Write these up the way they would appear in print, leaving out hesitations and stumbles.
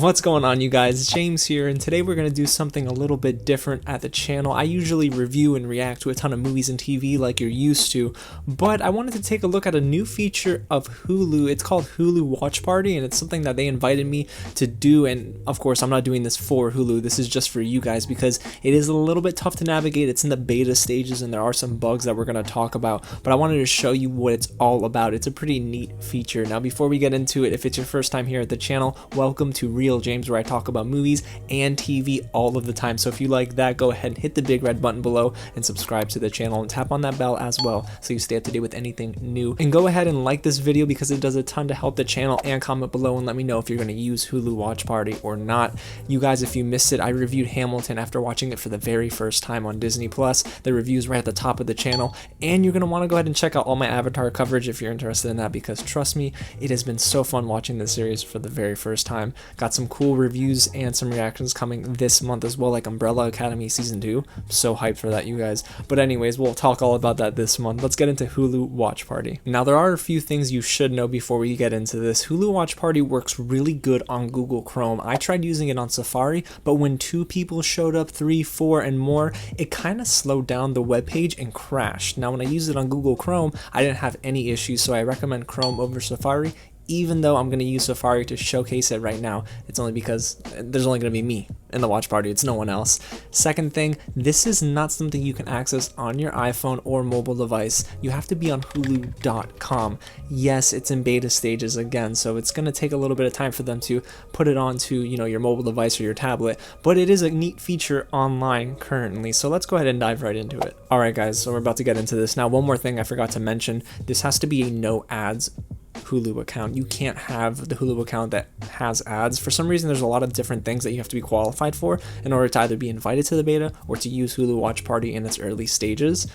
What's going on, you guys? James here, and today we're going to do something a little bit different at the channel. I usually review and react to a ton of movies and TV like you're used to, but I wanted to take a look at a new feature of Hulu. It's called Hulu Watch Party, and it's something that they invited me to do, and of course I'm not doing this for Hulu. This is just for you guys because it is a little bit tough to navigate. It's in the beta stages and there are some bugs that we're going to talk about, but I wanted to show you what it's all about. It's a pretty neat feature. Now, before we get into it, if it's your first time here at the channel, welcome to Real James, where I talk about movies and TV all of the time. So if you like that, go ahead and hit the big red button below and subscribe to the channel and tap on that bell as well so you stay up to date with anything new. And go ahead and like this video because it does a ton to help the channel, and comment below and let me know if you're going to use Hulu Watch Party or not. You guys, if you missed it, I reviewed Hamilton after watching it for the very first time on Disney+. The review's right at the top of the channel, and you're going to want to go ahead and check out all my Avatar coverage if you're interested in that, because trust me, it has been so fun watching this series for the very first time. Got some cool reviews and some reactions coming this month as well, like Umbrella Academy Season 2. I'm so hyped for that, you guys. But anyways, we'll talk all about that this month. Let's get into Hulu Watch Party. Now, there are a few things you should know before we get into this. Hulu Watch Party works really good on Google Chrome. I tried using it on Safari, but when 2 people showed up, 3, 4, and more, it kind of slowed down the web page and crashed. Now, when I used it on Google Chrome, I didn't have any issues, so I recommend Chrome over Safari. Even though I'm going to use Safari to showcase it right now, it's only because there's only going to be me in the watch party. It's no one else. Second thing, this is not something you can access on your iPhone or mobile device. You have to be on Hulu.com. Yes, it's in beta stages again, so it's going to take a little bit of time for them to put it onto, your mobile device or your tablet, but it is a neat feature online currently. So let's go ahead and dive right into it. All right, guys, so we're about to get into this. Now, one more thing I forgot to mention, this has to be a no ads Hulu account. You can't have the Hulu account that has ads. For some reason, there's a lot of different things that you have to be qualified for in order to either be invited to the beta or to use Hulu Watch Party in its early stages.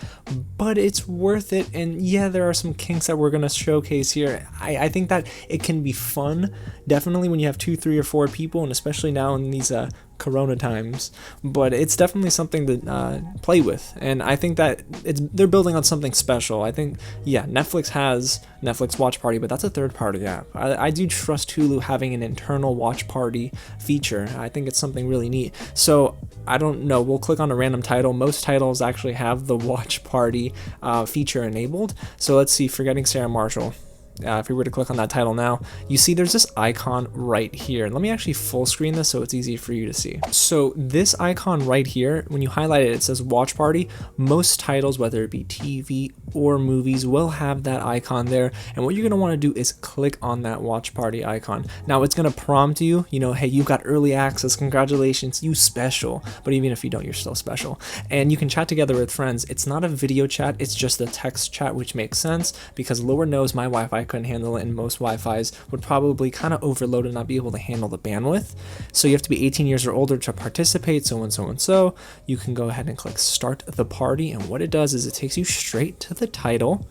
But it's worth it, and yeah, there are some kinks that we're going to showcase here. I think that it can be fun, definitely when you have 2, 3, or 4 people, and especially now in these Corona times, but it's definitely something to play with, and I think that they're building on something special. I think, yeah, Netflix has Netflix Watch Party, but that's a third-party app. I do trust Hulu having an internal watch party feature. I think it's something really neat. So I don't know, we'll click on a random title. Most titles actually have the watch party feature enabled. So let's see, Forgetting Sarah Marshall. If we were to click on that title now, you see there's this icon right here. Let me actually full screen this so it's easy for you to see. So this icon right here, when you highlight it, it says Watch Party. Most titles, whether it be TV or movies, will have that icon there. And what you're going to want to do is click on that Watch Party icon. Now it's going to prompt you, hey, you got early access. Congratulations, you special. But even if you don't, you're still special. And you can chat together with friends. It's not a video chat. It's just a text chat, which makes sense because Lord knows my Wi-Fi couldn't handle it, and most Wi-Fis would probably kind of overload and not be able to handle the bandwidth. So you have to be 18 years or older to participate, so and so and so. You can go ahead and click Start the Party, and what it does is it takes you straight to the title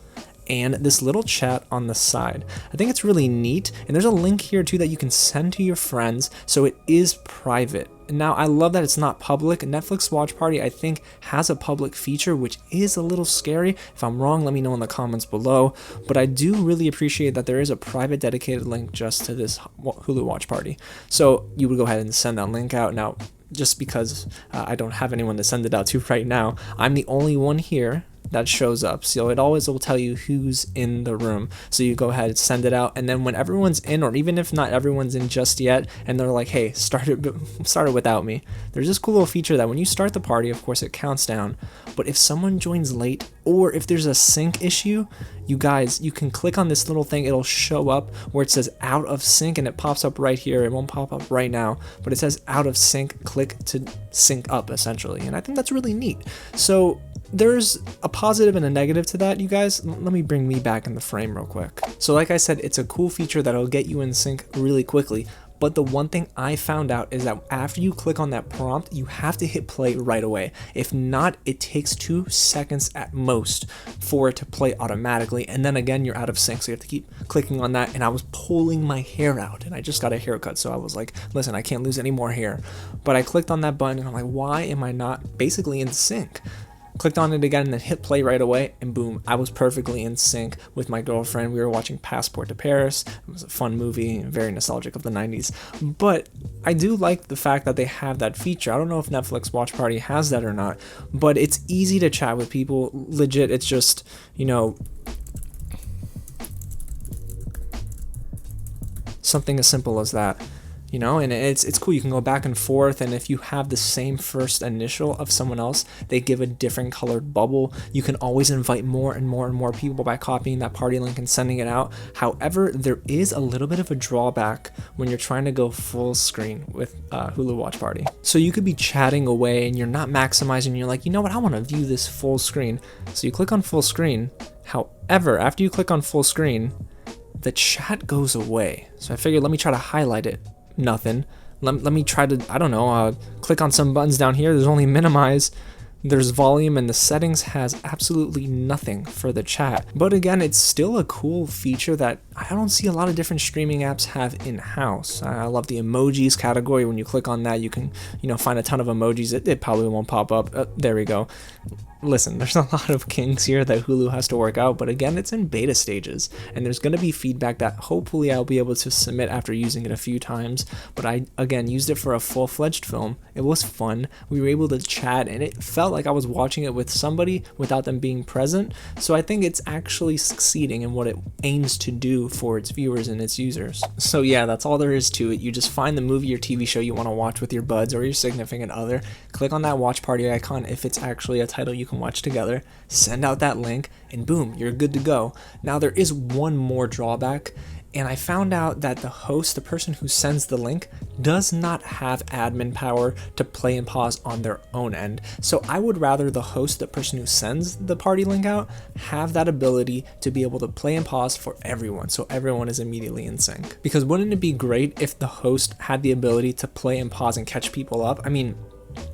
and this little chat on the side. I think it's really neat, and there's a link here too that you can send to your friends, so it is private. Now, I love that it's not public. Netflix Watch Party, I think, has a public feature, which is a little scary. If I'm wrong, let me know in the comments below. But I do really appreciate that there is a private dedicated link just to this Hulu Watch Party. So you would go ahead and send that link out. Now, just because I don't have anyone to send it out to right now, I'm the only one here that shows up, so it always will tell you who's in the room. So you go ahead and send it out, and then when everyone's in, or even if not everyone's in just yet, and they're like, hey, start it without me, there's this cool little feature that when you start the party, of course it counts down, but if someone joins late, or if there's a sync issue, you guys, you can click on this little thing. It'll show up where it says out of sync, and it pops up right here. It won't pop up right now, but it says out of sync. Click to sync up, essentially, and I think that's really neat. So there's a positive and a negative to that, you guys. Let me bring me back in the frame real quick. So like I said, it's a cool feature that'll get you in sync really quickly. But the one thing I found out is that after you click on that prompt, you have to hit play right away. If not, it takes 2 seconds at most for it to play automatically. And then again, you're out of sync. So you have to keep clicking on that. And I was pulling my hair out, and I just got a haircut. So I was like, listen, I can't lose any more hair. But I clicked on that button and I'm like, why am I not basically in sync? clicked on it again, and then hit play right away, and boom, I was perfectly in sync with my girlfriend. We were watching Passport to Paris. It was a fun movie, very nostalgic of the 90s. But I do like the fact that they have that feature. I don't know if Netflix Watch Party has that or not, but it's easy to chat with people. Legit, it's just, something as simple as that. And it's cool. You can go back and forth, and if you have the same first initial of someone else, they give a different colored bubble. You can always invite more and more and more people by copying that party link and sending it out. However, there is a little bit of a drawback when you're trying to go full screen with Hulu Watch Party. So you could be chatting away and you're not maximizing. You're like, you know what, I want to view this full screen. So you click on full screen. However, after you click on full screen, the chat goes away. So I figured, let me try to highlight it. Nothing. Let me try to, I don't know, click on some buttons down here. There's only minimize, there's volume, and the settings has absolutely nothing for the chat. But again, it's still a cool feature that I don't see a lot of different streaming apps have in-house. I love the emojis category. When you click on that, you can, find a ton of emojis. It probably won't pop up. There we go. Listen, there's a lot of kinks here that Hulu has to work out, but again, it's in beta stages, and there's going to be feedback that hopefully I'll be able to submit after using it a few times. But I, again, used it for a full-fledged film. It was fun. We were able to chat, and it felt like I was watching it with somebody without them being present. So I think it's actually succeeding in what it aims to do for its viewers and its users. So yeah, that's all there is to it. You just find the movie or TV show you want to watch with your buds or your significant other, click on that watch party icon if it's actually a title you can watch together, send out that link, and boom, you're good to go. Now there is one more drawback, and I found out that the host, the person who sends the link, does not have admin power to play and pause on their own end. So I would rather the host, the person who sends the party link out, have that ability to be able to play and pause for everyone, so everyone is immediately in sync. Because wouldn't it be great if the host had the ability to play and pause and catch people up? I mean,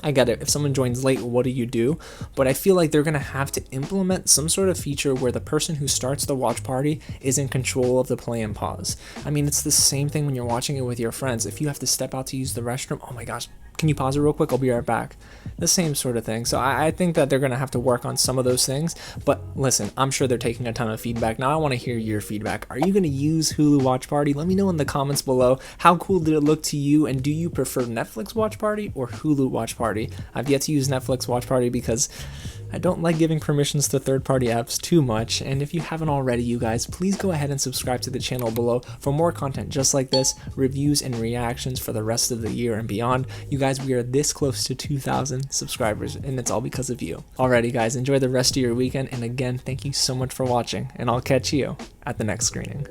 I get it. If someone joins late, what do you do? But I feel like they're going to have to implement some sort of feature where the person who starts the watch party is in control of the play and pause. I mean, it's the same thing when you're watching it with your friends. If you have to step out to use the restroom, oh my gosh, can you pause it real quick? I'll be right back. The same sort of thing. So I think that they're going to have to work on some of those things. But listen, I'm sure they're taking a ton of feedback. Now I want to hear your feedback. Are you going to use Hulu Watch Party? Let me know in the comments below. How cool did it look to you? And do you prefer Netflix Watch Party or Hulu Watch Party? I've yet to use Netflix Watch Party because I don't like giving permissions to third-party apps too much, and if you haven't already, you guys, please go ahead and subscribe to the channel below for more content just like this, reviews and reactions for the rest of the year and beyond. You guys, we are this close to 2,000 subscribers, and it's all because of you. Alrighty guys, enjoy the rest of your weekend, and again, thank you so much for watching, and I'll catch you at the next screening.